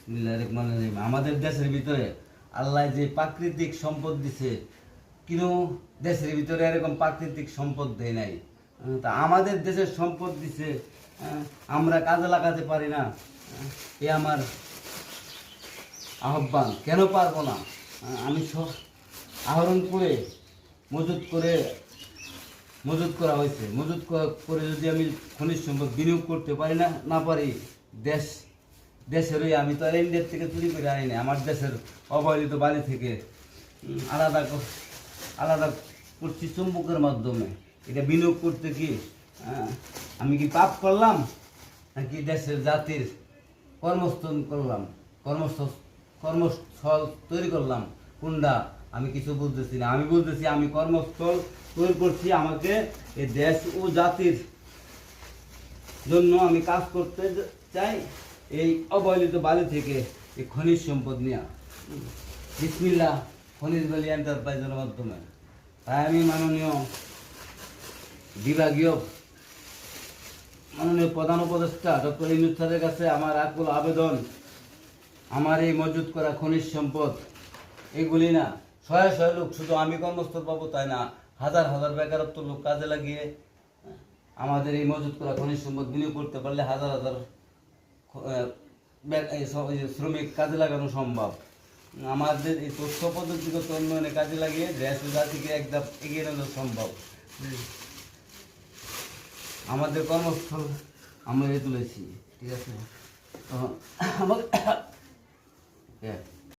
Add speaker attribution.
Speaker 1: বিসমিল্লাহির রহমানির রহিম। আমাদের দেশের ভিতরে আল্লাহ যে প্রাকৃতিক সম্পদ দিছে, কিন্তু দেশের ভিতরে এরকম প্রাকৃতিক সম্পদ দেয় নাই। তা আমাদের দেশের সম্পদ দিছে, আমরা কাজে লাগাতে পারি না। এ আমার আহ্বান, কেন পারবো না? আমি সব আহরণ করে মজুত করা হয়েছে। করে যদি আমি খনিজ সম্পদ বিনিয়োগ করতে পারি না না পারি, দেশেরই আমি তো আর ইন্ডিয়ার থেকে চুরি করে আনি না, আমার দেশের অবহেলিত বাড়ি থেকে আলাদা করছি চুম্বকের মাধ্যমে। এটা বিনিয়োগ করতে কি আমি কি পাপ করলাম, নাকি দেশের জাতির কর্মস্থল করলাম, কর্মস্থল তৈরি করলাম? কোনটা আমি কিছু বুঝতেছি না। আমি বুঝতেছি আমি কর্মস্থল তৈরি করছি, আমাকে এই দেশ ও জাতির জন্য আমি কাজ করতে চাই এই অবহেলিত বালি থেকে এই খনিজ সম্পদ নিয়ে। বিসমিল্লাহ খনিজ বালি এন্টারপ্রাইজের মাধ্যমে। তাই আমি মাননীয় প্রধান উপদেষ্টা ডক্টর ইউনূস স্যারের কাছে আমার আকুল আবেদন, আমার এই মজুত করা খনিজ সম্পদ এগুলি না শয়ে শয়ে লোক, শুধু আমি কর্মস্থল পাবো তাই না, হাজার হাজার বেকারত্ব লোক কাজে লাগিয়ে আমাদের এই মজুত করা খনিজ সম্পদ বিনিয়োগ করতে পারলে হাজার হাজার শ্রমিক কাজে লাগানো সম্ভব। আমাদের এই তথ্য পদ্ধতিগত উন্নয়নে কাজে লাগিয়ে দেশ ও জাতিকে এক ধাপ এগিয়ে নেওয়া সম্ভব। আমাদের কর্মস্থল আমরা তুলেছি, ঠিক আছে? আমাকে